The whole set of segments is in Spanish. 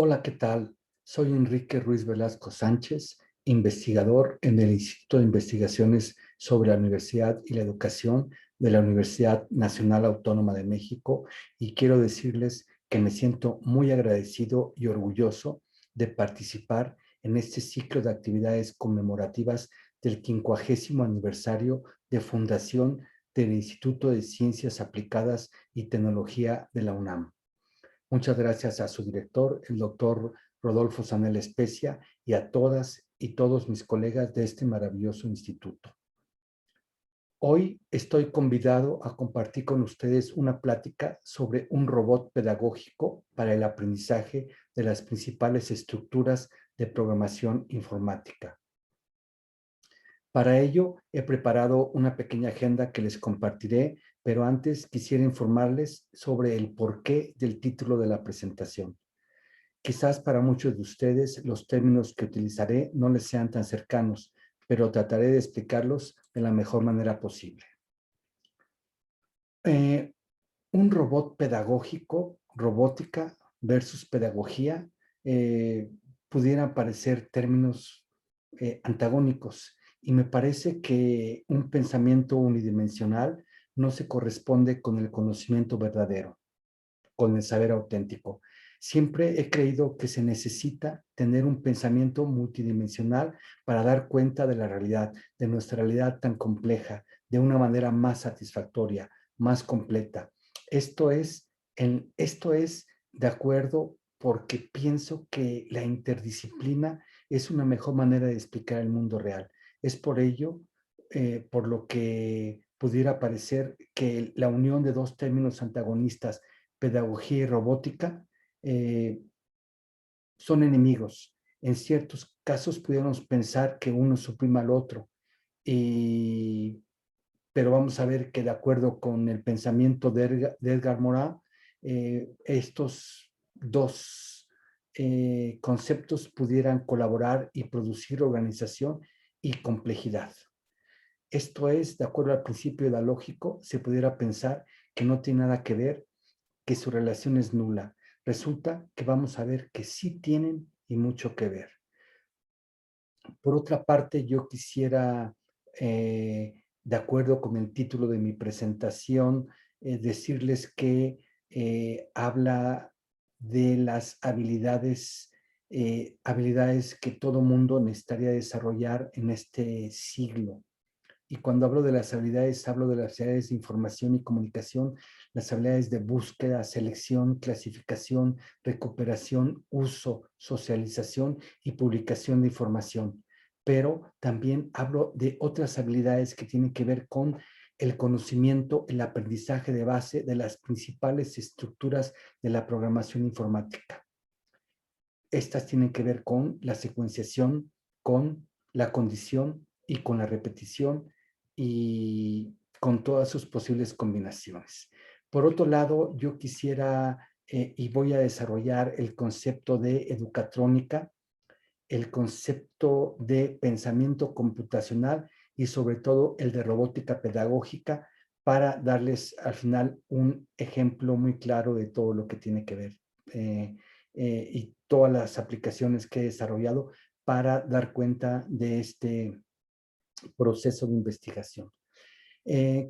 Hola, ¿qué tal? Soy Enrique Ruiz Velasco Sánchez, investigador en el Instituto de Investigaciones sobre la Universidad y la Educación de la Universidad Nacional Autónoma de México, y quiero decirles que me siento muy agradecido y orgulloso de participar en este ciclo de actividades conmemorativas del 50º aniversario de fundación del Instituto de Ciencias Aplicadas y Tecnología de la UNAM. Muchas gracias a su director, el doctor Rodolfo Sanel Especia, y a todas y todos mis colegas de este maravilloso instituto. Hoy estoy convidado a compartir con ustedes una plática sobre un robot pedagógico para el aprendizaje de las principales estructuras de programación informática. Para ello, he preparado una pequeña agenda que les compartiré, pero antes quisiera informarles sobre el porqué del título de la presentación. Quizás para muchos de ustedes los términos que utilizaré no les sean tan cercanos, pero trataré de explicarlos de la mejor manera posible. Eh, un robot pedagógico, robótica versus pedagogía, pudieran parecer términos antagónicos, y me parece que un pensamiento unidimensional no se corresponde con el conocimiento verdadero, con el saber auténtico. Siempre he creído que se necesita tener un pensamiento multidimensional para dar cuenta de la realidad, de nuestra realidad tan compleja, de una manera más satisfactoria, más completa. Esto es de acuerdo, porque pienso que la interdisciplina es una mejor manera de explicar el mundo real. Es por ello, por lo que pudiera parecer que la unión de dos términos antagonistas, pedagogía y robótica, eh, son enemigos. En ciertos casos pudiéramos pensar que uno suprima al otro, y, pero vamos a ver que de acuerdo con el pensamiento de Edgar Morin, estos dos conceptos pudieran colaborar y producir organización y complejidad. Esto es, de acuerdo al principio dialógico, se pudiera pensar que no tiene nada que ver, que su relación es nula. Resulta que vamos a ver que sí tienen y mucho que ver. Por otra parte, yo quisiera, de acuerdo con el título de mi presentación, decirles que habla de las habilidades que todo mundo necesitaría desarrollar en este siglo. Y cuando hablo de las habilidades, hablo de las habilidades de información y comunicación, las habilidades de búsqueda, selección, clasificación, recuperación, uso, socialización y publicación de información. Pero también hablo de otras habilidades que tienen que ver con el conocimiento, el aprendizaje de base de las principales estructuras de la programación informática. Estas tienen que ver con la secuenciación, con la condición y con la repetición, y con todas sus posibles combinaciones. Por otro lado, yo quisiera y voy a desarrollar el concepto de educatrónica, el concepto de pensamiento computacional y sobre todo el de robótica pedagógica, para darles al final un ejemplo muy claro de todo lo que tiene que ver y todas las aplicaciones que he desarrollado para dar cuenta de este proceso de investigación.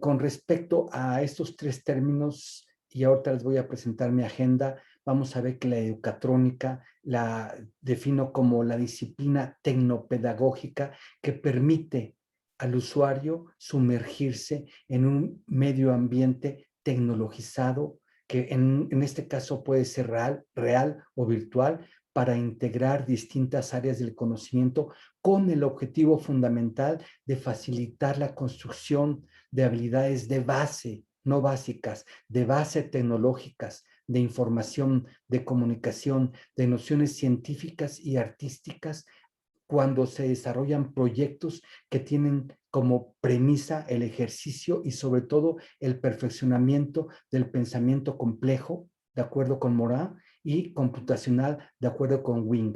Con respecto a estos tres términos, y ahorita les voy a presentar mi agenda, vamos a ver que la educatrónica la defino como la disciplina tecnopedagógica que permite al usuario sumergirse en un medio ambiente tecnologizado, que en este caso puede ser real o virtual, para integrar distintas áreas del conocimiento con el objetivo fundamental de facilitar la construcción de habilidades de base, no básicas, de base tecnológicas, de información, de comunicación, de nociones científicas y artísticas, cuando se desarrollan proyectos que tienen como premisa el ejercicio y sobre todo el perfeccionamiento del pensamiento complejo, de acuerdo con Morin, y computacional, de acuerdo con Wing,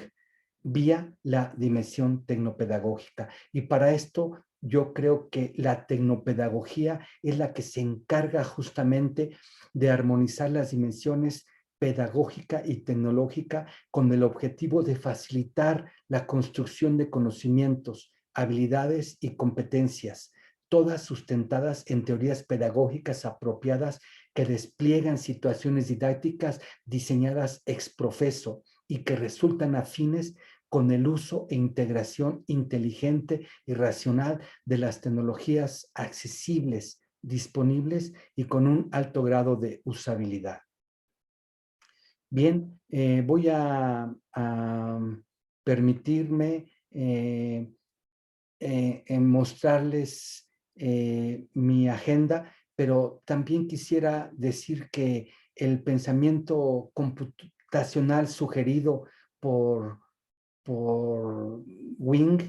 vía la dimensión tecnopedagógica. Y para esto yo creo que la tecnopedagogía es la que se encarga justamente de armonizar las dimensiones pedagógica y tecnológica con el objetivo de facilitar la construcción de conocimientos, habilidades y competencias, todas sustentadas en teorías pedagógicas apropiadas que despliegan situaciones didácticas diseñadas ex profeso y que resultan afines con el uso e integración inteligente y racional de las tecnologías accesibles, disponibles y con un alto grado de usabilidad. Bien, voy a permitirme mostrarles mi agenda, pero también quisiera decir que el pensamiento computacional sugerido por Wing,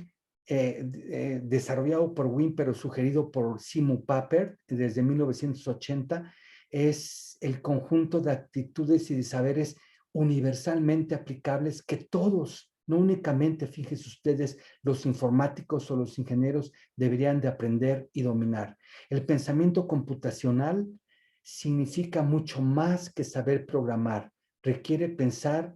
desarrollado por Wing, pero sugerido por Seymour Papert desde 1980, es el conjunto de actitudes y de saberes universalmente aplicables que todos, no únicamente, fíjense ustedes, los informáticos o los ingenieros deberían de aprender y dominar. El pensamiento computacional significa mucho más que saber programar, requiere pensar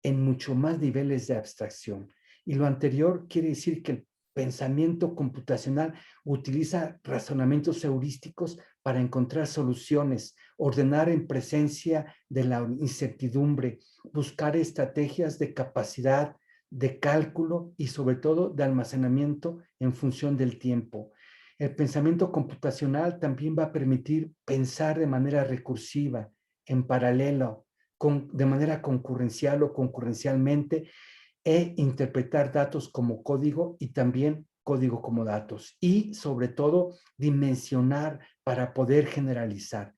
en mucho más niveles de abstracción. Y lo anterior quiere decir que el pensamiento computacional utiliza razonamientos heurísticos para encontrar soluciones, ordenar en presencia de la incertidumbre, buscar estrategias de capacidad, de cálculo y sobre todo de almacenamiento en función del tiempo. El pensamiento computacional también va a permitir pensar de manera recursiva, en paralelo, de manera concurrencial o concurrencialmente, e interpretar datos como código y también código como datos. Y sobre todo, dimensionar para poder generalizar.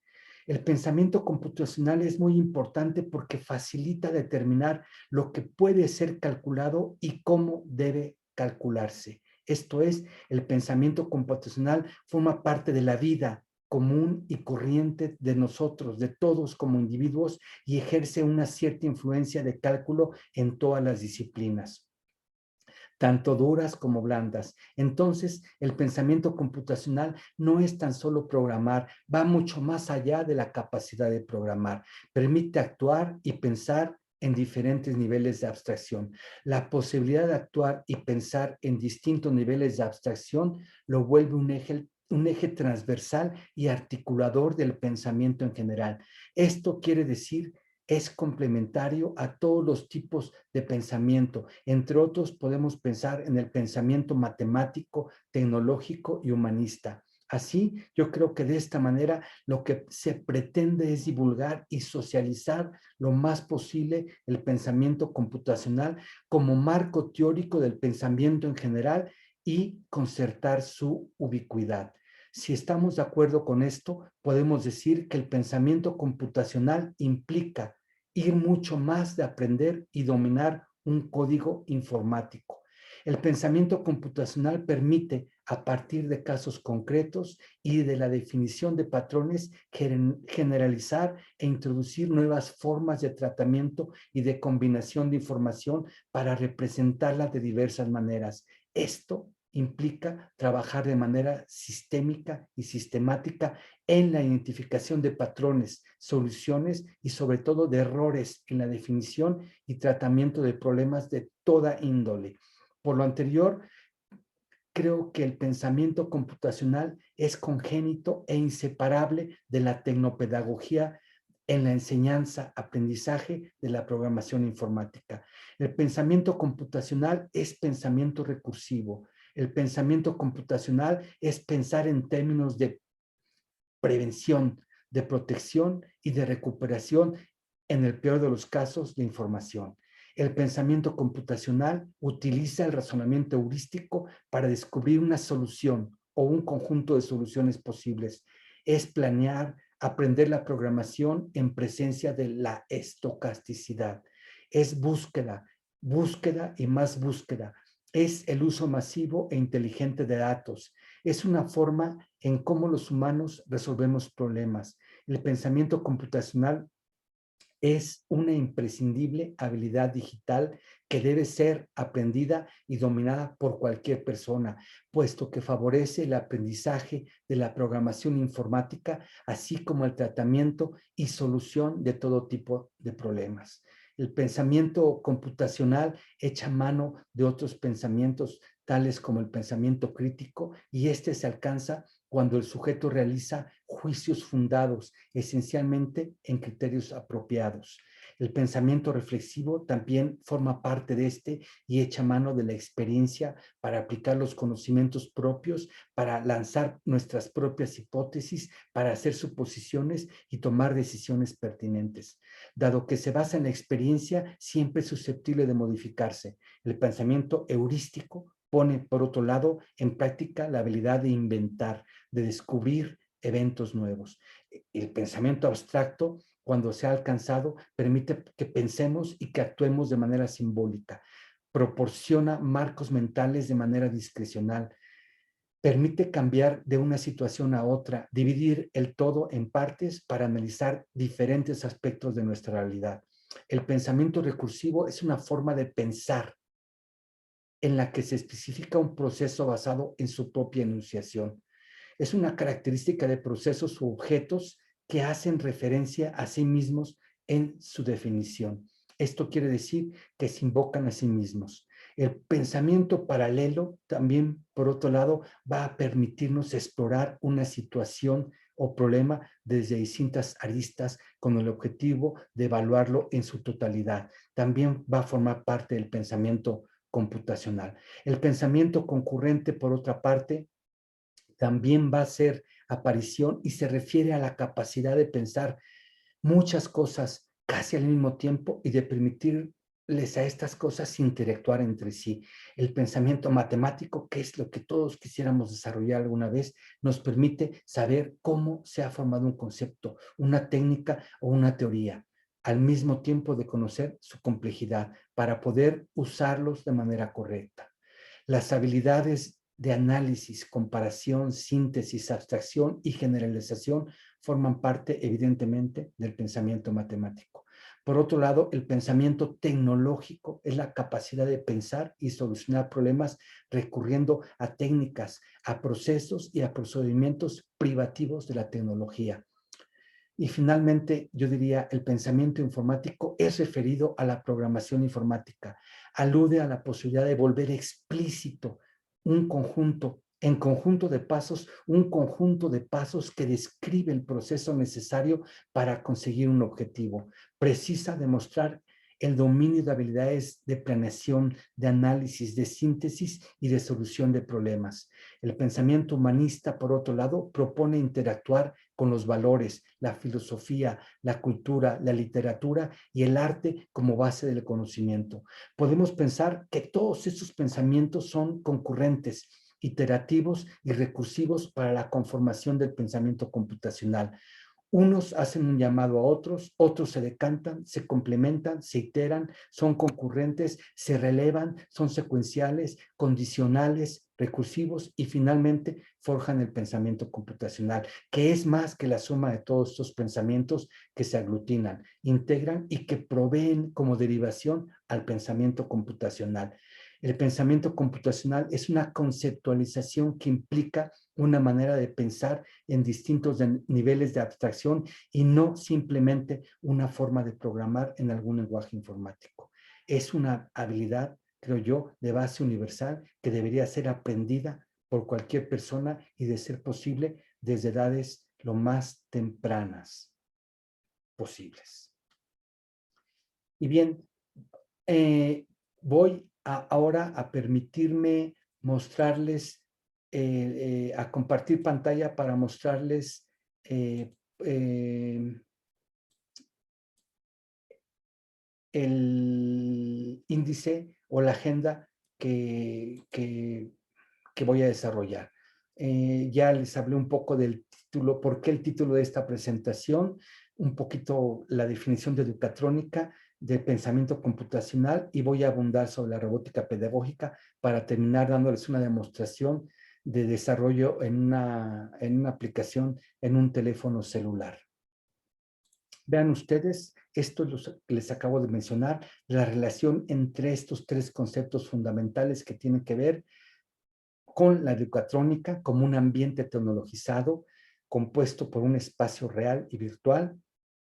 El pensamiento computacional es muy importante porque facilita determinar lo que puede ser calculado y cómo debe calcularse. Esto es, el pensamiento computacional forma parte de la vida común y corriente de nosotros, de todos como individuos, y ejerce una cierta influencia de cálculo en todas las disciplinas, tanto duras como blandas. Entonces, el pensamiento computacional no es tan solo programar, va mucho más allá de la capacidad de programar. Permite actuar y pensar en diferentes niveles de abstracción. La posibilidad de actuar y pensar en distintos niveles de abstracción lo vuelve un eje transversal y articulador del pensamiento en general. Esto quiere decir es complementario a todos los tipos de pensamiento. Entre otros, podemos pensar en el pensamiento matemático, tecnológico y humanista. Así, yo creo que de esta manera lo que se pretende es divulgar y socializar lo más posible el pensamiento computacional como marco teórico del pensamiento en general y concertar su ubicuidad. Si estamos de acuerdo con esto, podemos decir que el pensamiento computacional implica ir mucho más de aprender y dominar un código informático. El pensamiento computacional permite, a partir de casos concretos y de la definición de patrones, generalizar e introducir nuevas formas de tratamiento y de combinación de información para representarla de diversas maneras. Esto implica trabajar de manera sistémica y sistemática en la identificación de patrones, soluciones y sobre todo de errores en la definición y tratamiento de problemas de toda índole. Por lo anterior, creo que el pensamiento computacional es congénito e inseparable de la tecnopedagogía en la enseñanza, aprendizaje de la programación informática. El pensamiento computacional es pensamiento recursivo. El pensamiento computacional es pensar en términos de prevención, de protección y de recuperación en el peor de los casos de información. El pensamiento computacional utiliza el razonamiento heurístico para descubrir una solución o un conjunto de soluciones posibles. Es planear, aprender la programación en presencia de la estocasticidad. Es búsqueda, búsqueda y más búsqueda. Es el uso masivo e inteligente de datos. Es una forma en cómo los humanos resolvemos problemas. El pensamiento computacional Es una imprescindible habilidad digital que debe ser aprendida y dominada por cualquier persona, puesto que favorece el aprendizaje de la programación informática, así como el tratamiento y solución de todo tipo de problemas. El pensamiento computacional echa mano de otros pensamientos, tales como el pensamiento crítico, y este se alcanza cuando el sujeto realiza juicios fundados, esencialmente en criterios apropiados. El pensamiento reflexivo también forma parte de este y echa mano de la experiencia para aplicar los conocimientos propios, para lanzar nuestras propias hipótesis, para hacer suposiciones y tomar decisiones pertinentes. Dado que se basa en la experiencia, siempre es susceptible de modificarse. El pensamiento heurístico pone, por otro lado, en práctica la habilidad de inventar, de descubrir eventos nuevos. El pensamiento abstracto, cuando se ha alcanzado, permite que pensemos y que actuemos de manera simbólica. Proporciona marcos mentales de manera discrecional. Permite cambiar de una situación a otra, dividir el todo en partes para analizar diferentes aspectos de nuestra realidad. El pensamiento recursivo es una forma de pensar en la que se especifica un proceso basado en su propia enunciación. Es una característica de procesos u objetos que hacen referencia a sí mismos en su definición. Esto quiere decir que se invocan a sí mismos. El pensamiento paralelo también, por otro lado, va a permitirnos explorar una situación o problema desde distintas aristas con el objetivo de evaluarlo en su totalidad. También va a formar parte del pensamiento computacional. El pensamiento concurrente, por otra parte, también va a hacer aparición y se refiere a la capacidad de pensar muchas cosas casi al mismo tiempo y de permitirles a estas cosas interactuar entre sí. El pensamiento matemático, que es lo que todos quisiéramos desarrollar alguna vez, nos permite saber cómo se ha formado un concepto, una técnica o una teoría, al mismo tiempo de conocer su complejidad para poder usarlos de manera correcta. Las habilidades de análisis, comparación, síntesis, abstracción y generalización forman parte, evidentemente, del pensamiento matemático. Por otro lado, el pensamiento tecnológico es la capacidad de pensar y solucionar problemas recurriendo a técnicas, a procesos y a procedimientos privativos de la tecnología. Y finalmente, yo diría, el pensamiento informático es referido a la programación informática. Alude a la posibilidad de volver explícito un conjunto, en conjunto de pasos, un conjunto de pasos que describe el proceso necesario para conseguir un objetivo. Precisa demostrar el dominio de habilidades de planeación, de análisis, de síntesis y de solución de problemas. El pensamiento humanista, por otro lado, propone interactuar con los valores, la filosofía, la cultura, la literatura y el arte como base del conocimiento. Podemos pensar que todos estos pensamientos son concurrentes, iterativos y recursivos para la conformación del pensamiento computacional. Unos hacen un llamado a otros, otros se decantan, se complementan, se iteran, son concurrentes, se relevan, son secuenciales, condicionales, recursivos y finalmente forjan el pensamiento computacional, que es más que la suma de todos estos pensamientos que se aglutinan, integran y que proveen como derivación al pensamiento computacional. El pensamiento computacional es una conceptualización que implica una manera de pensar en distintos niveles de abstracción y no simplemente una forma de programar en algún lenguaje informático. Es una habilidad, creo yo, de base universal que debería ser aprendida por cualquier persona y, de ser posible, desde edades lo más tempranas posibles. Y bien, voy ahora a permitirme mostrarles, a compartir pantalla para mostrarles el índice o la agenda que voy a desarrollar. Ya les hablé un poco del título, por qué el título de esta presentación, un poquito la definición de educatrónica, de pensamiento computacional, y voy a abundar sobre la robótica pedagógica para terminar dándoles una demostración de desarrollo en una aplicación en un teléfono celular. Vean ustedes, Esto es lo que les acabo de mencionar, la relación entre estos tres conceptos fundamentales que tienen que ver con la educatrónica como un ambiente tecnologizado compuesto por un espacio real y virtual,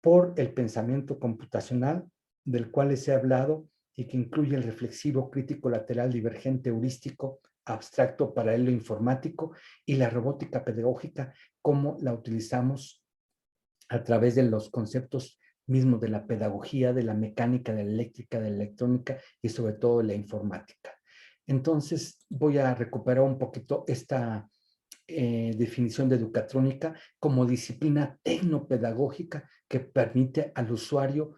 por el pensamiento computacional, del cual les he hablado y que incluye el reflexivo, crítico, lateral, divergente, heurístico, abstracto, paralelo, informático, y la robótica pedagógica, cómo la utilizamos a través de los conceptos mismos de la pedagogía, de la mecánica, de la eléctrica, de la electrónica y sobre todo de la informática. Entonces voy a recuperar un poquito esta definición de educatrónica como disciplina tecnopedagógica que permite al usuario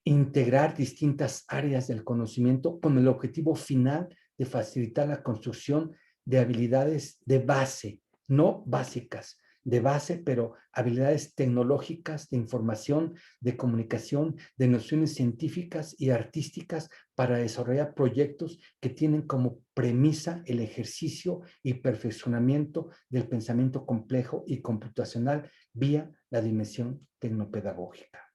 integrar distintas áreas del conocimiento con el objetivo final de facilitar la construcción de habilidades de base, no básicas, de base, pero habilidades tecnológicas, de información, de comunicación, de nociones científicas y artísticas para desarrollar proyectos que tienen como premisa el ejercicio y perfeccionamiento del pensamiento complejo y computacional vía la dimensión tecnopedagógica.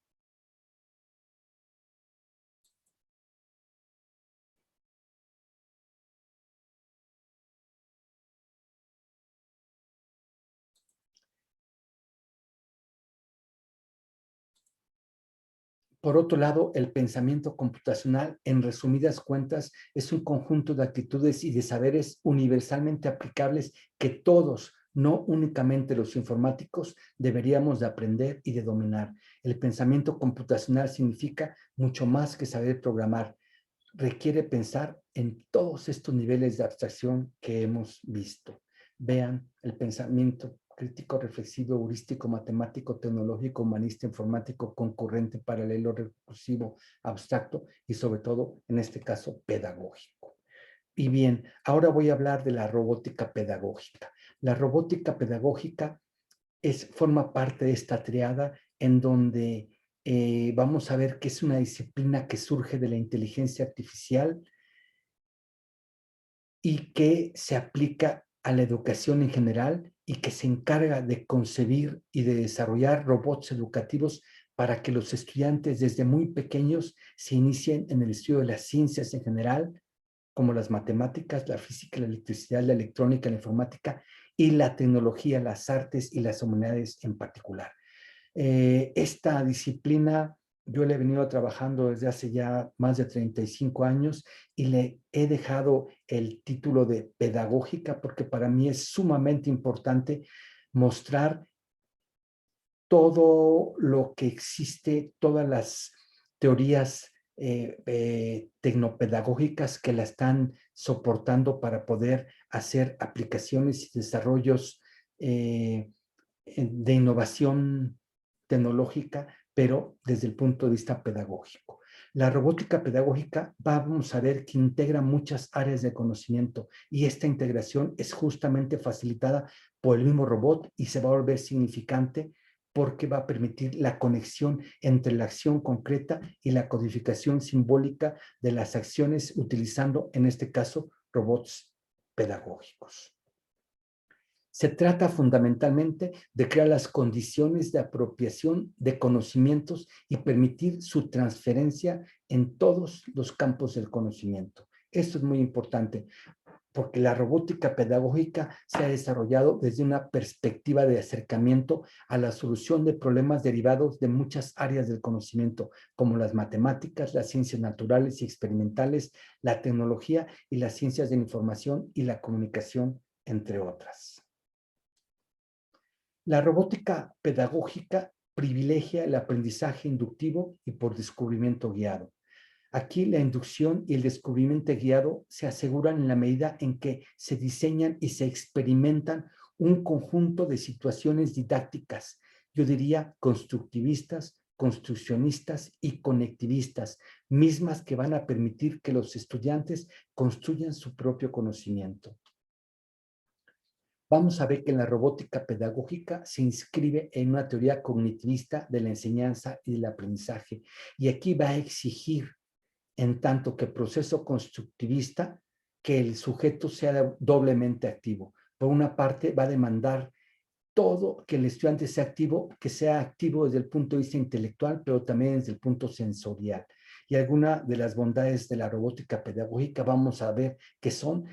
Por otro lado, el pensamiento computacional, en resumidas cuentas, es un conjunto de actitudes y de saberes universalmente aplicables que todos, no únicamente los informáticos, deberíamos de aprender y de dominar. El pensamiento computacional significa mucho más que saber programar. Requiere pensar en todos estos niveles de abstracción que hemos visto. Vean el pensamiento crítico, reflexivo, heurístico, matemático, tecnológico, humanista, informático, concurrente, paralelo, recursivo, abstracto y sobre todo, en este caso, pedagógico. Y bien, ahora voy a hablar de la robótica pedagógica. La robótica pedagógica forma parte de esta triada en donde vamos a ver que es una disciplina que surge de la inteligencia artificial y que se aplica a la educación en general y que se encarga de concebir y de desarrollar robots educativos para que los estudiantes desde muy pequeños se inicien en el estudio de las ciencias en general, como las matemáticas, la física, la electricidad, la electrónica, la informática y la tecnología, las artes y las humanidades en particular. Esta disciplina yo le he venido trabajando desde hace ya más de 35 años y le he dejado el título de pedagógica porque para mí es sumamente importante mostrar todo lo que existe, todas las teorías tecnopedagógicas que la están soportando para poder hacer aplicaciones y desarrollos de innovación tecnológica, pero desde el punto de vista pedagógico. La robótica pedagógica vamos a ver que integra muchas áreas de conocimiento y esta integración es justamente facilitada por el mismo robot y se va a volver significante porque va a permitir la conexión entre la acción concreta y la codificación simbólica de las acciones utilizando, en este caso, robots pedagógicos. Se trata fundamentalmente de crear las condiciones de apropiación de conocimientos y permitir su transferencia en todos los campos del conocimiento. Esto es muy importante porque la robótica pedagógica se ha desarrollado desde una perspectiva de acercamiento a la solución de problemas derivados de muchas áreas del conocimiento, como las matemáticas, las ciencias naturales y experimentales, la tecnología y las ciencias de la información y la comunicación, entre otras. La robótica pedagógica privilegia el aprendizaje inductivo y por descubrimiento guiado. Aquí la inducción y el descubrimiento guiado se aseguran en la medida en que se diseñan y se experimentan un conjunto de situaciones didácticas, yo diría constructivistas, construccionistas y conectivistas, mismas que van a permitir que los estudiantes construyan su propio conocimiento. Vamos a ver que la robótica pedagógica se inscribe en una teoría cognitivista de la enseñanza y del aprendizaje. Y aquí va a exigir, en tanto que proceso constructivista, que el sujeto sea doblemente activo. Por una parte, va a demandar todo, que el estudiante sea activo, que sea activo desde el punto de vista intelectual, pero también desde el punto sensorial. Y alguna de las bondades de la robótica pedagógica vamos a ver que son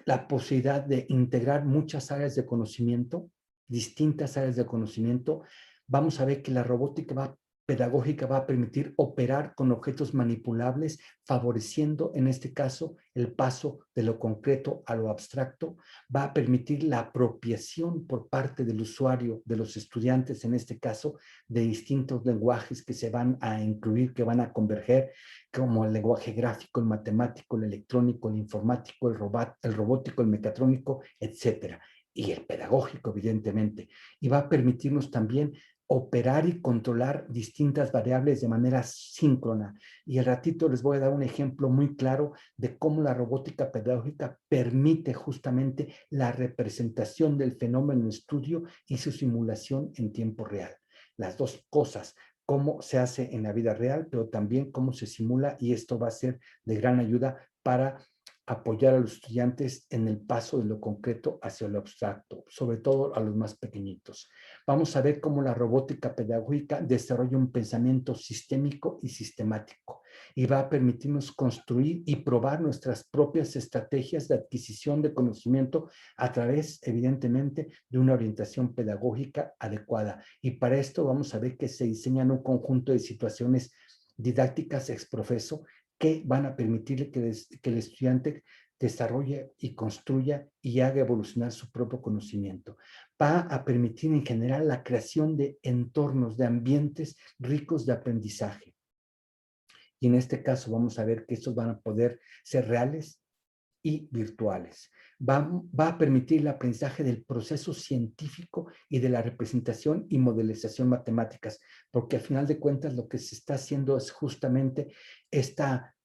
la posibilidad de integrar muchas áreas de conocimiento, distintas áreas de conocimiento. Vamos a ver que la robótica pedagógica va a permitir operar con objetos manipulables, favoreciendo en este caso el paso de lo concreto a lo abstracto. Va a permitir la apropiación por parte del usuario, de los estudiantes en este caso, de distintos lenguajes que se van a incluir, que van a converger, como el lenguaje gráfico, el matemático, el electrónico, el informático, el robótico, el mecatrónico, etcétera. Y el pedagógico, evidentemente. Y va a permitirnos también operar y controlar distintas variables de manera síncrona. Y al ratito les voy a dar un ejemplo muy claro de cómo la robótica pedagógica permite justamente la representación del fenómeno en estudio y su simulación en tiempo real. Las dos cosas, cómo se hace en la vida real, pero también cómo se simula, y esto va a ser de gran ayuda para apoyar a los estudiantes en el paso de lo concreto hacia lo abstracto, sobre todo a los más pequeñitos. Vamos a ver cómo la robótica pedagógica desarrolla un pensamiento sistémico y sistemático y va a permitirnos construir y probar nuestras propias estrategias de adquisición de conocimiento a través, evidentemente, de una orientación pedagógica adecuada. Y para esto vamos a ver que se diseñan un conjunto de situaciones didácticas ex profeso que van a permitirle que el estudiante desarrolle y construya y haga evolucionar su propio conocimiento. Va a permitir en general la creación de entornos, de ambientes ricos de aprendizaje. Y en este caso vamos a ver que estos van a poder ser reales y virtuales. Va a permitir el aprendizaje del proceso científico y de la representación y modelización matemáticas, porque al final de cuentas lo que se está haciendo es justamente esta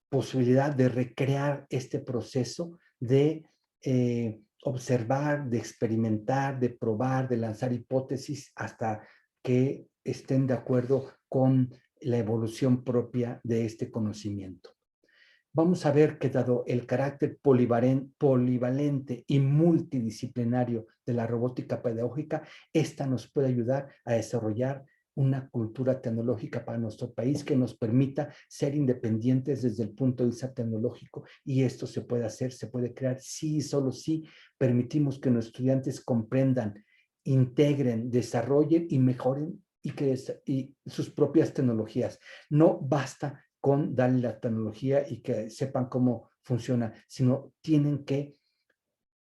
posibilidad de recrear este proceso de observar, de experimentar, de probar, de lanzar hipótesis hasta que estén de acuerdo con la evolución propia de este conocimiento. Vamos a ver que dado el carácter polivalente y multidisciplinario de la robótica pedagógica, esta nos puede ayudar a desarrollar una cultura tecnológica para nuestro país que nos permita ser independientes desde el punto de vista tecnológico, y esto se puede hacer, se puede crear sí, solo si permitimos que nuestros estudiantes comprendan, integren, desarrollen y mejoren y sus propias tecnologías. No basta con darle la tecnología y que sepan cómo funciona, sino tienen que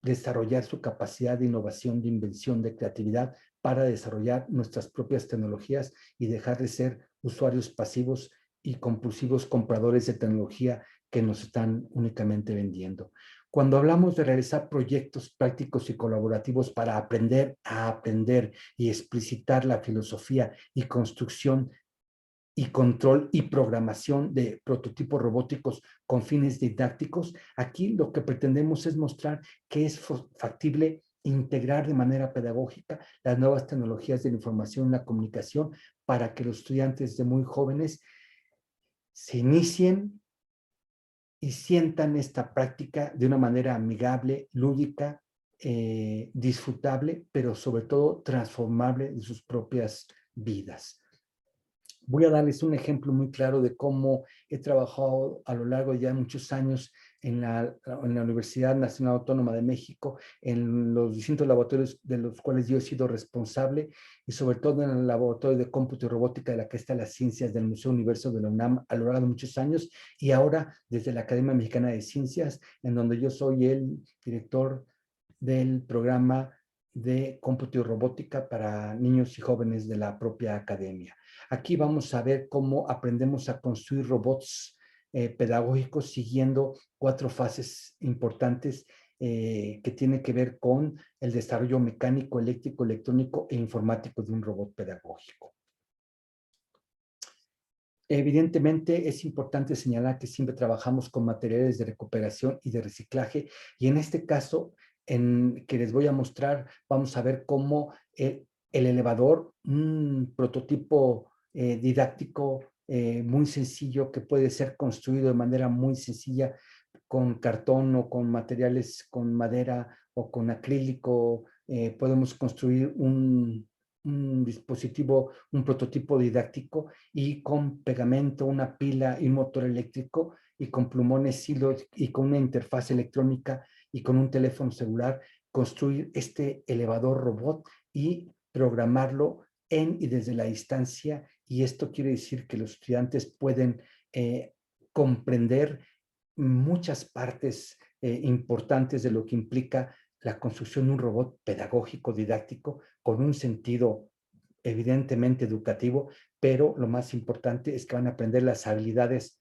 desarrollar su capacidad de innovación, de invención, de creatividad para desarrollar nuestras propias tecnologías y dejar de ser usuarios pasivos y compulsivos compradores de tecnología que nos están únicamente vendiendo. Cuando hablamos de realizar proyectos prácticos y colaborativos para aprender a aprender y explicitar la filosofía y construcción y control y programación de prototipos robóticos con fines didácticos, aquí lo que pretendemos es mostrar que es factible integrar de manera pedagógica las nuevas tecnologías de la información y la comunicación para que los estudiantes de muy jóvenes se inicien y sientan esta práctica de una manera amigable, lúdica, disfrutable, pero sobre todo transformable en sus propias vidas. Voy a darles un ejemplo muy claro de cómo he trabajado a lo largo de ya muchos años en la Universidad Nacional Autónoma de México, en los distintos laboratorios de los cuales yo he sido responsable, y sobre todo en el laboratorio de cómputo y robótica de la Cresta de las Ciencias del Museo Universo de la UNAM a lo largo de muchos años, y ahora desde la Academia Mexicana de Ciencias, en donde yo soy el director del programa de cómputo y robótica para niños y jóvenes de la propia academia. Aquí vamos a ver cómo aprendemos a construir robots pedagógicos siguiendo 4 fases importantes que tienen que ver con el desarrollo mecánico, eléctrico, electrónico e informático de un robot pedagógico. Evidentemente es importante señalar que siempre trabajamos con materiales de recuperación y de reciclaje, y en este caso que les voy a mostrar, vamos a ver cómo el elevador, un prototipo didáctico muy sencillo que puede ser construido de manera muy sencilla con cartón o con materiales, con madera o con acrílico podemos construir un dispositivo, un prototipo didáctico y con pegamento, una pila y un motor eléctrico y con plumones, hilos y con una interfaz electrónica y con un teléfono celular, construir este elevador robot y programarlo en y desde la distancia. Y esto quiere decir que los estudiantes pueden comprender muchas partes importantes de lo que implica la construcción de un robot pedagógico, didáctico, con un sentido evidentemente educativo, pero lo más importante es que van a aprender las habilidades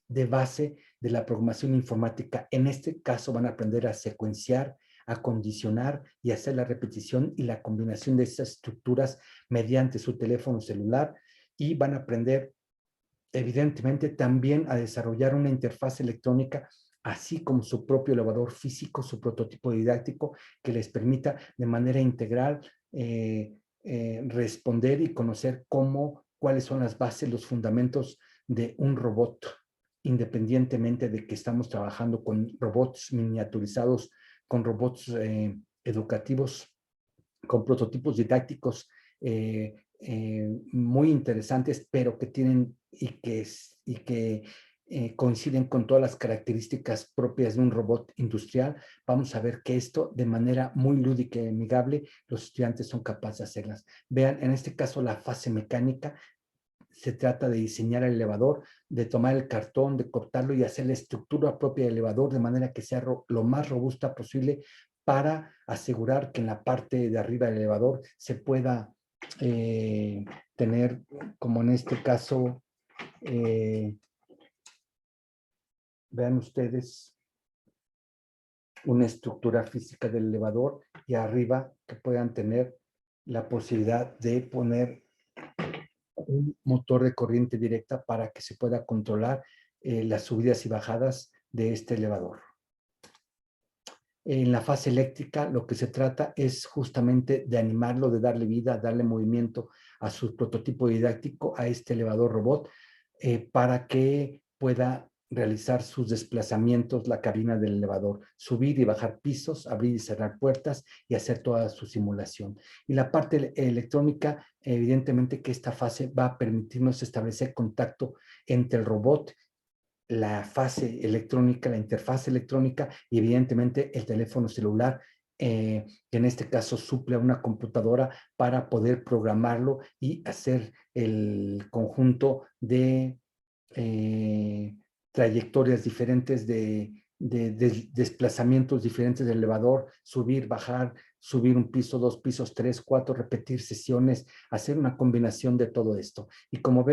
de base de la programación informática. En este caso van a aprender a secuenciar, a condicionar y hacer la repetición y la combinación de esas estructuras mediante su teléfono celular, y van a aprender evidentemente también a desarrollar una interfaz electrónica, así como su propio elevador físico, su prototipo didáctico, que les permita de manera integral responder y conocer cuáles son las bases, los fundamentos de un robot, independientemente de que estamos trabajando con robots miniaturizados, con robots educativos, con prototipos didácticos muy interesantes, pero que tienen y que coinciden con todas las características propias de un robot industrial. Vamos a ver que esto, de manera muy lúdica y amigable, los estudiantes son capaces de hacerlas. Vean, en este caso, la fase mecánica. Se trata de diseñar el elevador, de tomar el cartón, de cortarlo y hacer la estructura propia del elevador de manera que sea lo más robusta posible, para asegurar que en la parte de arriba del elevador se pueda tener, como en este caso, eh, vean ustedes, una estructura física del elevador, y arriba que puedan tener la posibilidad de poner un motor de corriente directa para que se pueda controlar las subidas y bajadas de este elevador. En la fase eléctrica, lo que se trata es justamente de animarlo, de darle vida, darle movimiento a su prototipo didáctico, a este elevador robot, para que pueda realizar sus desplazamientos, la cabina del elevador, subir y bajar pisos, abrir y cerrar puertas y hacer toda su simulación. Y la parte electrónica, evidentemente que esta fase va a permitirnos establecer contacto entre el robot, la fase electrónica, la interfaz electrónica y evidentemente el teléfono celular, que en este caso suple a una computadora para poder programarlo y hacer el conjunto de trayectorias diferentes, de desplazamientos diferentes del elevador, subir, bajar, subir un piso, dos pisos, tres, cuatro, repetir sesiones, hacer una combinación de todo esto. Y como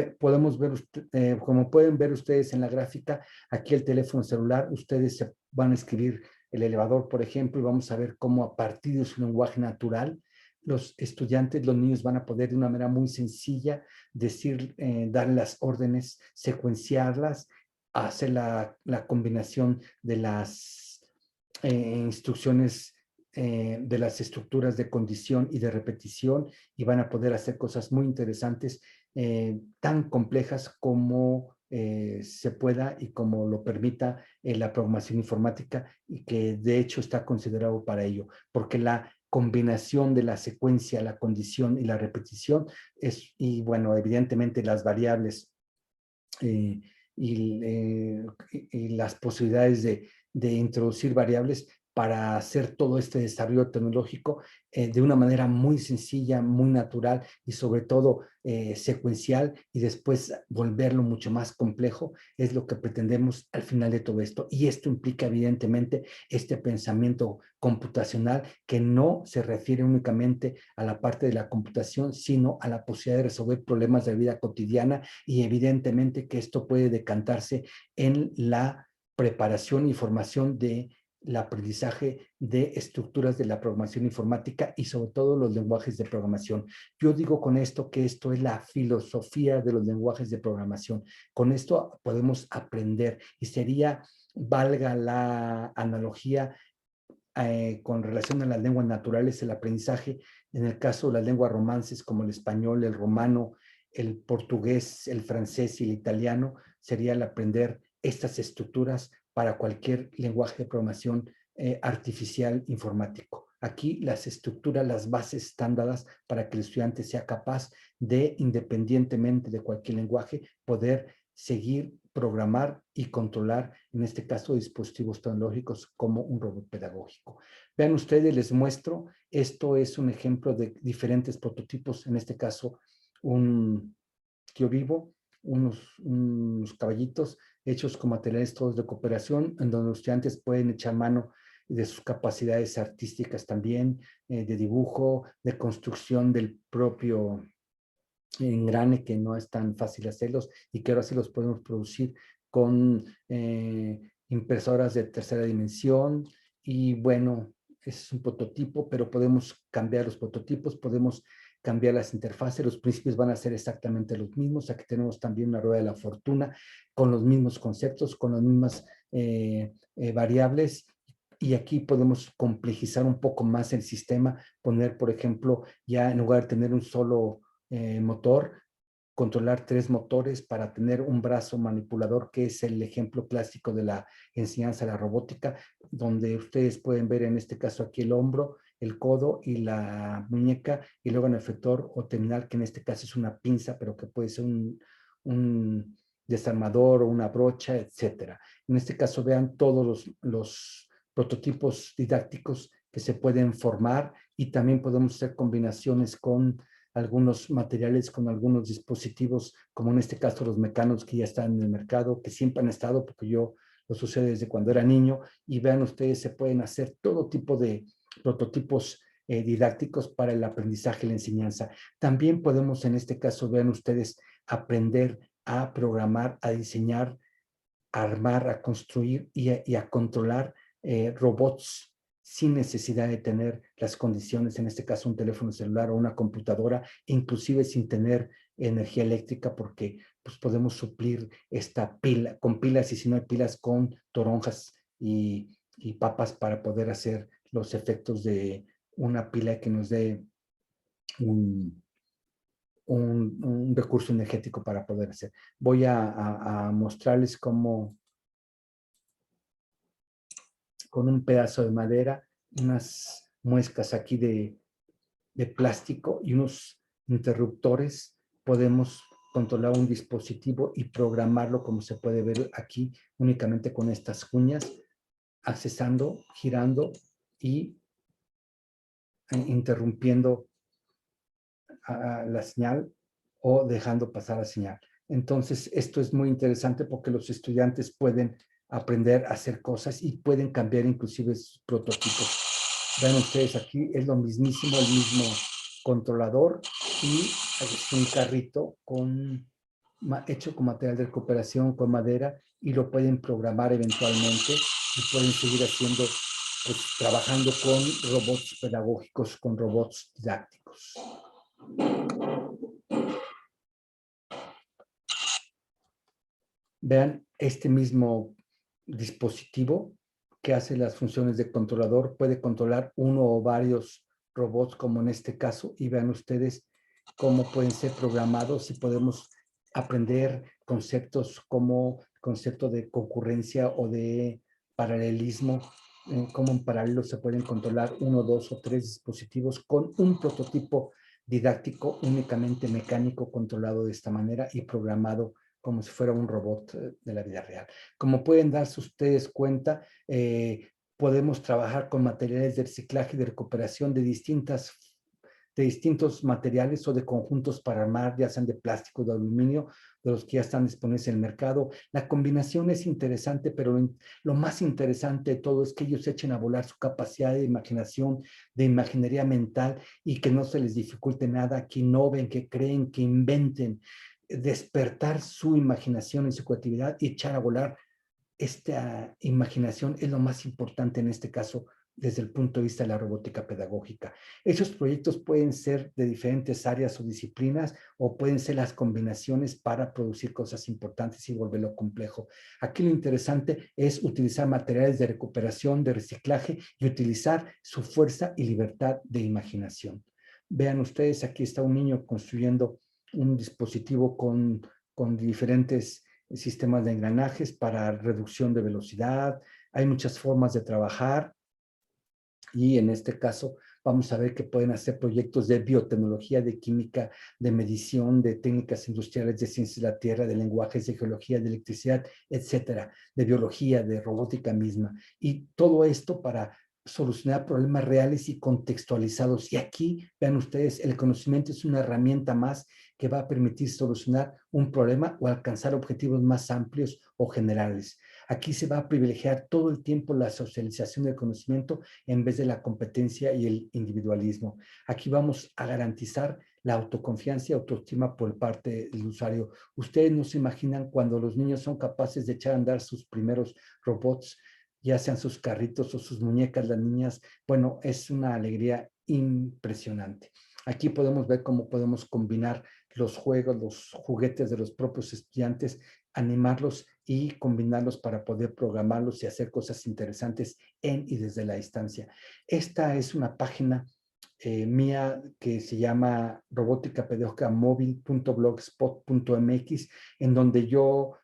como pueden ver ustedes en la gráfica, aquí el teléfono celular, ustedes se van a escribir el elevador, por ejemplo, y vamos a ver cómo a partir de su lenguaje natural, los estudiantes, los niños van a poder de una manera muy sencilla decir, dar las órdenes, secuenciarlas, hacer la combinación de las instrucciones, de las estructuras de condición y de repetición, y van a poder hacer cosas muy interesantes, tan complejas como se pueda y como lo permita la programación informática, y que de hecho está considerado para ello, porque la combinación de la secuencia, la condición y la repetición y bueno, evidentemente las variables eh, y, eh, y las posibilidades de introducir variables para hacer todo este desarrollo tecnológico de una manera muy sencilla, muy natural y sobre todo secuencial, y después volverlo mucho más complejo, es lo que pretendemos al final de todo esto. Y esto implica evidentemente este pensamiento computacional, que no se refiere únicamente a la parte de la computación, sino a la posibilidad de resolver problemas de vida cotidiana, y evidentemente que esto puede decantarse en la preparación y formación de el aprendizaje de estructuras de la programación informática y sobre todo los lenguajes de programación. Yo digo con esto que esto es la filosofía de los lenguajes de programación. Con esto podemos aprender, y sería, valga la analogía, con relación a las lenguas naturales, el aprendizaje, en el caso de las lenguas romances como el español, el romano, el portugués, el francés y el italiano, sería el aprender estas estructuras para cualquier lenguaje de programación artificial informático. aquí las estructuras, las bases estándares para que el estudiante sea capaz de, independientemente de cualquier lenguaje, poder seguir, programar y controlar, en este caso, dispositivos tecnológicos como un robot pedagógico. Vean ustedes, les muestro, esto es un ejemplo de diferentes prototipos, en este caso, un tío vivo, unos caballitos hechos con materiales todos de cooperación, en donde los estudiantes pueden echar mano de sus capacidades artísticas también, de dibujo, de construcción del propio engrane, que no es tan fácil hacerlos y que ahora sí los podemos producir con impresoras de tercera dimensión. Y bueno, es un prototipo, pero podemos cambiar los prototipos, podemos cambiar las interfaces, los principios van a ser exactamente los mismos. Aquí tenemos también una rueda de la fortuna con los mismos conceptos, con las mismas variables, y aquí podemos complejizar un poco más el sistema, poner, por ejemplo, ya en lugar de tener un solo motor, controlar 3 motores para tener un brazo manipulador, que es el ejemplo clásico de la enseñanza de la robótica, donde ustedes pueden ver en este caso aquí el hombro, el codo y la muñeca, y luego el efector o terminal, que en este caso es una pinza, pero que puede ser un desarmador o una brocha, etcétera. En este caso vean todos los prototipos didácticos que se pueden formar, y también podemos hacer combinaciones con algunos materiales, con algunos dispositivos, como en este caso los mecanos que ya están en el mercado, que siempre han estado, porque yo los usé desde cuando era niño, y vean ustedes, se pueden hacer todo tipo de prototipos didácticos para el aprendizaje y la enseñanza. También podemos, en este caso, vean ustedes, aprender a programar, a diseñar, a armar, a construir y a controlar robots sin necesidad de tener las condiciones, en este caso un teléfono celular o una computadora, inclusive sin tener energía eléctrica, porque pues, podemos suplir esta pila con pilas, y si no hay pilas, con toronjas y papas, para poder hacer los efectos de una pila que nos dé un, un recurso energético para poder hacer. Voy a mostrarles cómo, con un pedazo de madera, unas muescas aquí de plástico y unos interruptores, podemos controlar un dispositivo y programarlo, como se puede ver aquí, únicamente con estas cuñas, accesando, girando y interrumpiendo a la señal o dejando pasar la señal. Entonces, esto es muy interesante porque los estudiantes pueden aprender a hacer cosas y pueden cambiar inclusive sus prototipos. Vean ustedes aquí, es lo mismísimo, el mismo controlador, y es un carrito hecho con material de recuperación, con madera, y lo pueden programar eventualmente y pueden seguir haciendo, pues, trabajando con robots pedagógicos, con robots didácticos. Vean este mismo dispositivo que hace las funciones de controlador, puede controlar uno o varios robots, como en este caso, y vean ustedes cómo pueden ser programados, y podemos aprender conceptos como concepto de concurrencia o de paralelismo, cómo en paralelo se pueden controlar uno, dos o tres dispositivos con un prototipo didáctico únicamente mecánico, controlado de esta manera y programado como si fuera un robot de la vida real. Como pueden darse ustedes cuenta, podemos trabajar con materiales de reciclaje y de recuperación de distintos materiales o de conjuntos para armar, ya sean de plástico, de aluminio, de los que ya están disponibles en el mercado. La combinación es interesante, pero lo más interesante de todo es que ellos echen a volar su capacidad de imaginación, de imaginería mental, y que no se les dificulte nada, que innoven, que creen, que inventen, despertar su imaginación y su creatividad y echar a volar. Esta imaginación es lo más importante en este caso desde el punto de vista de la robótica pedagógica. Esos proyectos pueden ser de diferentes áreas o disciplinas, o pueden ser las combinaciones para producir cosas importantes y volverlo complejo. Aquí lo interesante es utilizar materiales de recuperación, de reciclaje, y utilizar su fuerza y libertad de imaginación. Vean ustedes, aquí está un niño construyendo un dispositivo con diferentes sistemas de engranajes para reducción de velocidad. Hay muchas formas de trabajar. Y en este caso vamos a ver que pueden hacer proyectos de biotecnología, de química, de medición, de técnicas industriales, de ciencias de la tierra, de lenguajes, de geología, de electricidad, etcétera, de biología, de robótica misma. Y todo esto para solucionar problemas reales y contextualizados. Y aquí, vean ustedes, el conocimiento es una herramienta más que va a permitir solucionar un problema o alcanzar objetivos más amplios o generales. Aquí se va a privilegiar todo el tiempo la socialización del conocimiento en vez de la competencia y el individualismo. Aquí vamos a garantizar la autoconfianza y autoestima por parte del usuario. Ustedes no se imaginan cuando los niños son capaces de echar a andar sus primeros robots, ya sean sus carritos o sus muñecas, las niñas. Bueno, es una alegría impresionante. Aquí podemos ver cómo podemos combinar los juegos, los juguetes de los propios estudiantes, animarlos y combinarlos para poder programarlos y hacer cosas interesantes en y desde la distancia. Esta es una página mía que se llama roboticapedagogicamóvil.blogspot.mx, en donde yo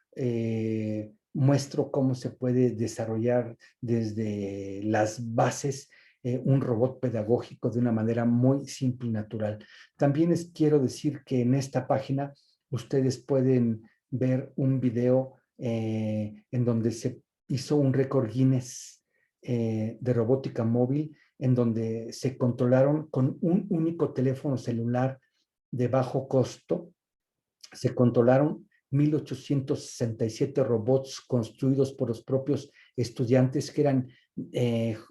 muestro cómo se puede desarrollar desde las bases un robot pedagógico de una manera muy simple y natural. También les quiero decir que en esta página ustedes pueden ver un video en donde se hizo un récord Guinness de robótica móvil, en donde se controlaron con un único teléfono celular de bajo costo, se controlaron 1,867 robots construidos por los propios estudiantes, que eran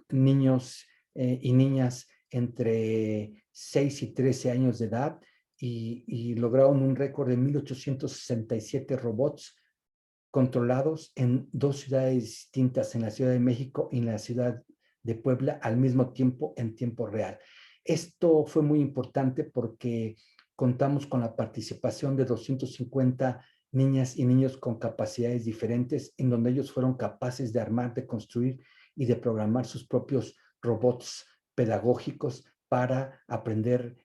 niños y niñas entre 6 y 13 años de edad, y lograron un récord de 1,867 robots controlados en dos ciudades distintas, en la Ciudad de México y en la ciudad de Puebla, al mismo tiempo, en tiempo real. Esto fue muy importante porque contamos con la participación de 250 niñas y niños con capacidades diferentes, en donde ellos fueron capaces de armar, de construir y de programar sus propios robots pedagógicos para aprender,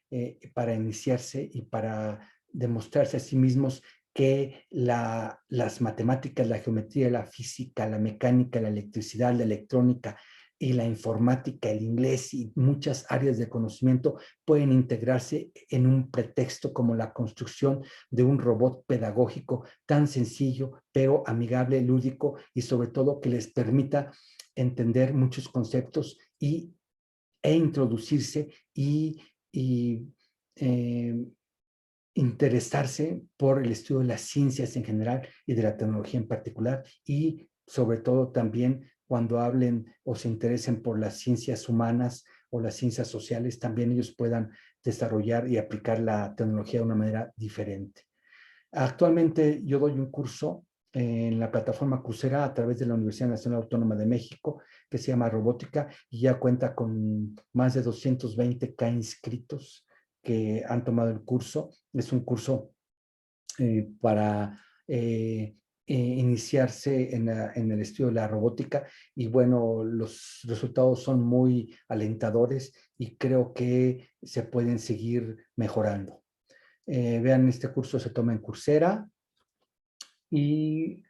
para iniciarse y para demostrarse a sí mismos que las matemáticas, la geometría, la física, la mecánica, la electricidad, la electrónica y la informática, el inglés y muchas áreas de conocimiento pueden integrarse en un pretexto como la construcción de un robot pedagógico tan sencillo, pero amigable, lúdico y sobre todo que les permita entender muchos conceptos e introducirse y eh, interesarse por el estudio de las ciencias en general y de la tecnología en particular, y sobre todo también cuando hablen o se interesen por las ciencias humanas o las ciencias sociales, también ellos puedan desarrollar y aplicar la tecnología de una manera diferente. Actualmente yo doy un curso en la plataforma Coursera a través de la Universidad Nacional Autónoma de México, que se llama Robótica, y ya cuenta con más de 220K inscritos que han tomado el curso. Es un curso para iniciarse en el estudio de la robótica, y bueno, los resultados son muy alentadores y creo que se pueden seguir mejorando. Vean, este curso se toma en Coursera y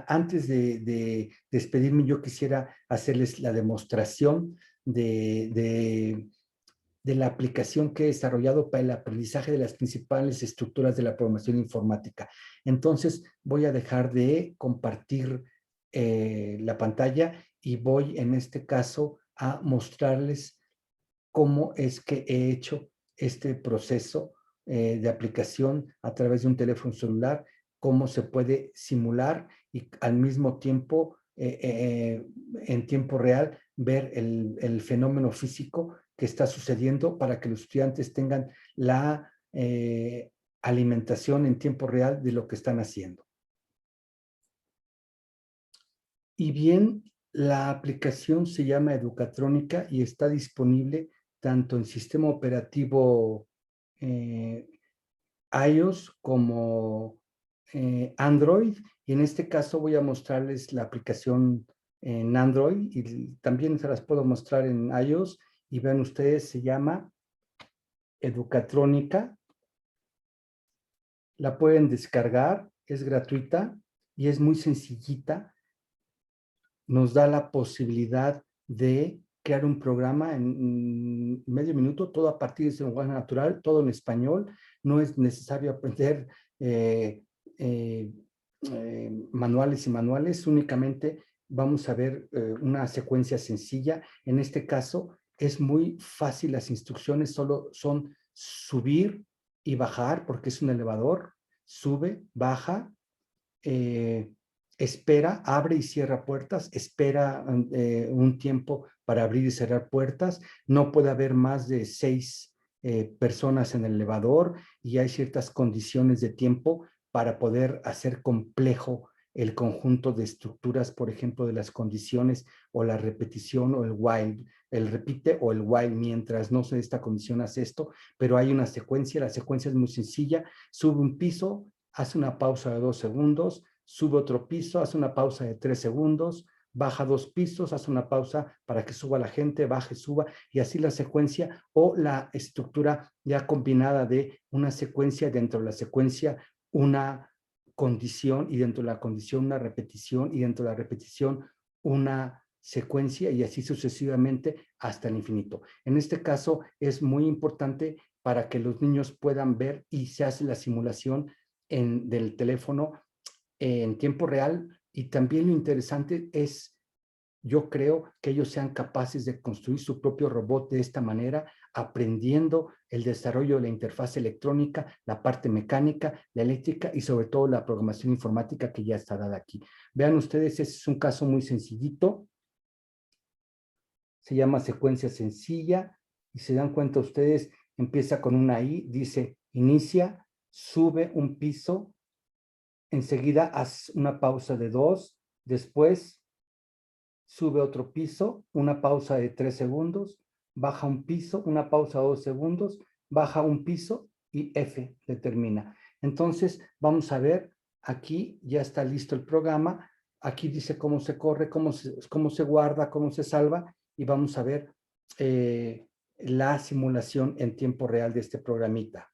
antes de despedirme, yo quisiera hacerles la demostración de la aplicación que he desarrollado para el aprendizaje de las principales estructuras de la programación informática. Entonces, voy a dejar de compartir la pantalla y voy en este caso a mostrarles cómo es que he hecho este proceso de aplicación a través de un teléfono celular, cómo se puede simular y al mismo tiempo, en tiempo real, ver el fenómeno físico que está sucediendo para que los estudiantes tengan la alimentación en tiempo real de lo que están haciendo. Y bien, la aplicación se llama Educatrónica y está disponible tanto en sistema operativo eh, iOS como Android. Y en este caso voy a mostrarles la aplicación en Android y también se las puedo mostrar en iOS. Y vean ustedes, se llama Educatrónica. La pueden descargar, es gratuita y es muy sencillita. nos da la posibilidad de crear un programa en medio minuto, todo a partir de ese lenguaje natural, todo en español. No es necesario aprender manuales y manuales, únicamente vamos a ver una secuencia sencilla. En este caso es muy fácil, las instrucciones solo son subir y bajar, porque es un elevador, sube, baja, espera, abre y cierra puertas, espera un tiempo para abrir y cerrar puertas, no puede haber más de 6 personas en el elevador y hay ciertas condiciones de tiempo para poder hacer complejo el conjunto de estructuras, por ejemplo, de las condiciones o la repetición o el while, el repite o el while mientras no se esta condición hace esto, pero hay una secuencia, la secuencia es muy sencilla, sube un piso, hace una pausa de 2 segundos, sube otro piso, hace una pausa de 3 segundos, baja 2 pisos, hace una pausa para que suba la gente, baje, suba, y así la secuencia o la estructura ya combinada de una secuencia, dentro de la secuencia una condición, y dentro de la condición una repetición, y dentro de la repetición una secuencia, y así sucesivamente hasta el infinito. En este caso es muy importante para que los niños puedan ver y se hace la simulación del teléfono en tiempo real, y también lo interesante es, yo creo, que ellos sean capaces de construir su propio robot de esta manera, aprendiendo el desarrollo de la interfaz electrónica, la parte mecánica, la eléctrica y sobre todo la programación informática que ya está dada aquí. Vean ustedes, ese es un caso muy sencillito, se llama secuencia sencilla y se dan cuenta ustedes, empieza con una I, dice inicia, sube un piso, enseguida haz una pausa de 2, después sube otro piso, una pausa de 3 segundos, baja un piso, una pausa de 2 segundos, baja un piso y F determina. Entonces, vamos a ver, aquí ya está listo el programa, aquí dice cómo se corre, cómo se guarda, cómo se salva, y vamos a ver la simulación en tiempo real de este programita.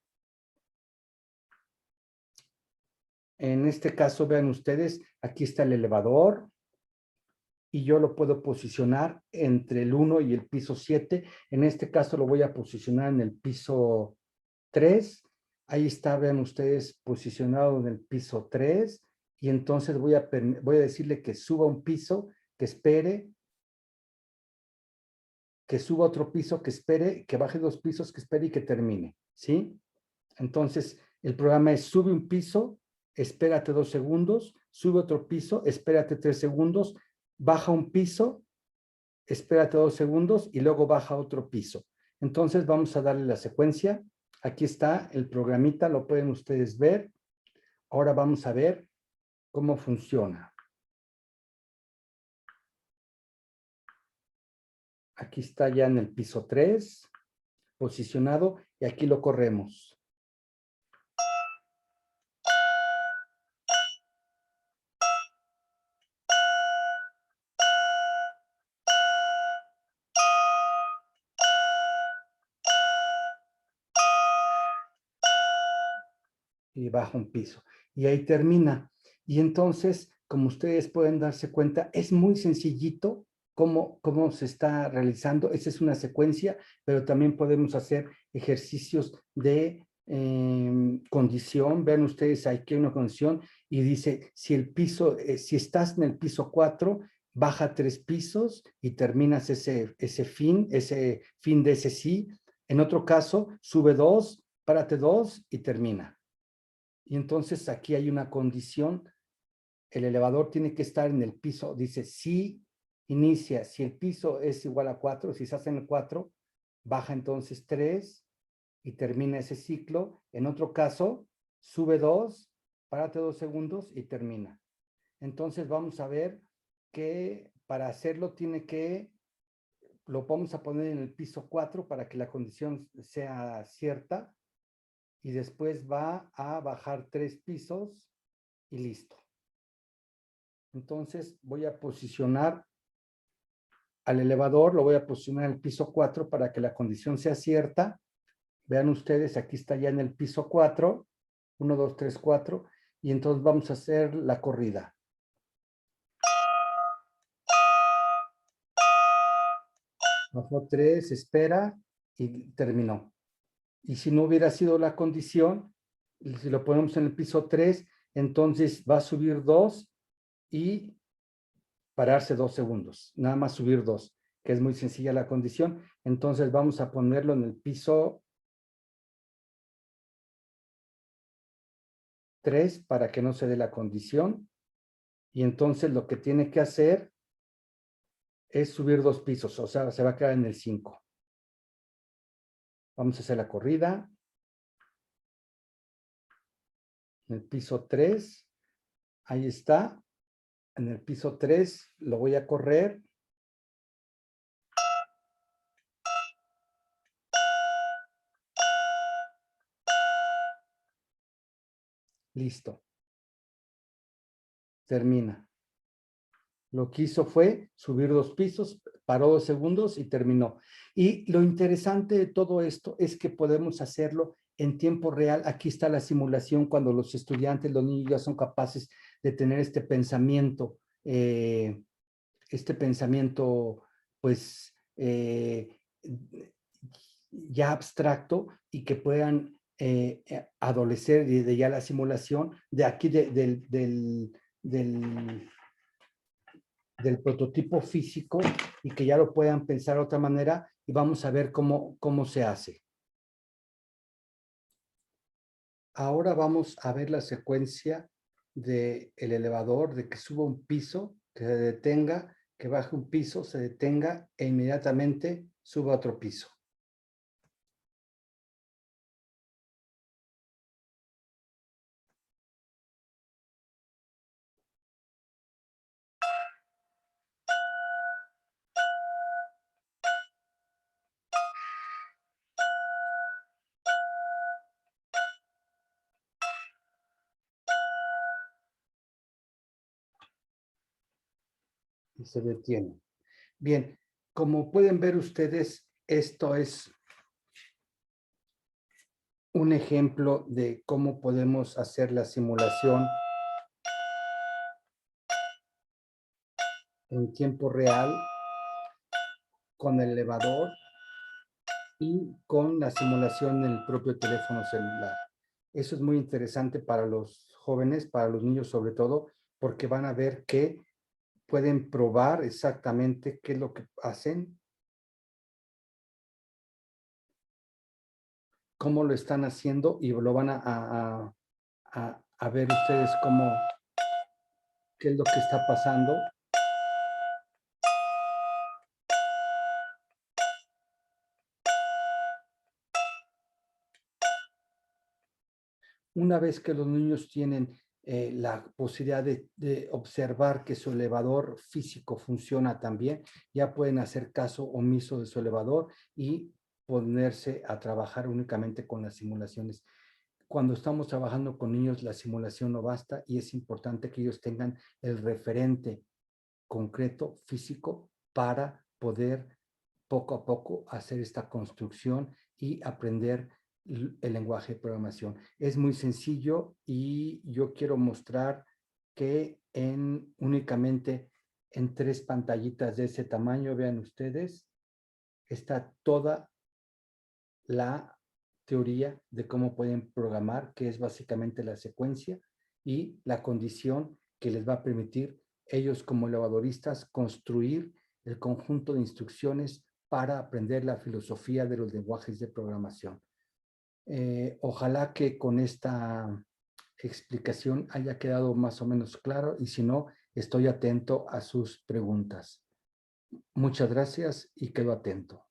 En este caso, vean ustedes, aquí está el elevador y yo lo puedo posicionar entre el 1 y el piso 7. En este caso lo voy a posicionar en el piso 3. Ahí está, vean ustedes, posicionado en el piso 3. Y entonces voy a decirle que suba un piso, que espere, que suba otro piso, que espere, que baje 2 pisos, que espere y que termine, ¿sí? Entonces, el programa es sube un piso, espérate 2 segundos, sube otro piso, espérate 3 segundos, baja un piso, espérate 2 segundos y luego baja otro piso. Entonces vamos a darle la secuencia. Aquí está el programita, lo pueden ustedes ver. Ahora vamos a ver cómo funciona. Aquí está ya en el piso 3, posicionado, y aquí lo corremos. Y baja un piso. Y ahí termina. Y entonces, como ustedes pueden darse cuenta, es muy sencillito cómo se está realizando. Esa es una secuencia, pero también podemos hacer ejercicios de condición. Vean ustedes, aquí hay una condición y dice, si el piso, si estás en el piso 4, baja 3 pisos y terminas ese fin de ese sí. En otro caso, sube 2, párate 2 y termina. Y entonces aquí hay una condición, el elevador tiene que estar en el piso, dice, si inicia, si el piso es igual a 4, si estás en el 4, baja entonces 3 y termina ese ciclo. En otro caso, sube 2, párate 2 segundos y termina. Entonces vamos a ver que para hacerlo lo vamos a poner en el piso 4 para que la condición sea cierta, y después va a bajar 3 pisos y listo. Entonces voy a posicionar al elevador, lo voy a posicionar en el piso 4 para que la condición sea cierta. Vean ustedes, aquí está ya en el piso 4, 1, 2, 3, 4, y entonces vamos a hacer la corrida. Bajó 3, espera y terminó. Y si no hubiera sido la condición, si lo ponemos en el piso 3, entonces va a subir 2 y pararse 2 segundos. Nada más subir 2, que es muy sencilla la condición. Entonces vamos a ponerlo en el piso 3 para que no se dé la condición. Y entonces lo que tiene que hacer es subir 2 pisos, o sea, se va a quedar en el 5. Vamos a hacer la corrida. En el piso 3, ahí está. En el piso 3 lo voy a correr. Listo. Termina. Lo que hizo fue subir 2 pisos, paró 2 segundos y terminó. Y lo interesante de todo esto es que podemos hacerlo en tiempo real. Aquí está la simulación cuando los estudiantes, los niños ya son capaces de tener este pensamiento, pues, ya abstracto y que puedan adolecer de ya la simulación de aquí del prototipo físico y que ya lo puedan pensar de otra manera y vamos a ver cómo se hace. Ahora vamos a ver la secuencia del elevador, de que suba un piso, que se detenga, que baje un piso, se detenga e inmediatamente suba otro piso. Y se detiene. Bien, como pueden ver ustedes, esto es un ejemplo de cómo podemos hacer la simulación en tiempo real con el elevador y con la simulación en el propio teléfono celular. Eso es muy interesante para los jóvenes, para los niños sobre todo, porque van a ver que pueden probar exactamente qué es lo que hacen, cómo lo están haciendo y lo van a ver ustedes qué es lo que está pasando. Una vez que los niños tienen la posibilidad de observar que su elevador físico funciona también, ya pueden hacer caso omiso de su elevador y ponerse a trabajar únicamente con las simulaciones. Cuando estamos trabajando con niños, la simulación no basta y es importante que ellos tengan el referente concreto, físico, para poder poco a poco hacer esta construcción y aprender el lenguaje de programación. Es muy sencillo y yo quiero mostrar que únicamente en 3 pantallitas de ese tamaño, vean ustedes, está toda la teoría de cómo pueden programar, que es básicamente la secuencia y la condición que les va a permitir ellos como elevadoristas construir el conjunto de instrucciones para aprender la filosofía de los lenguajes de programación. Ojalá que con esta explicación haya quedado más o menos claro y si no, estoy atento a sus preguntas. Muchas gracias y quedo atento.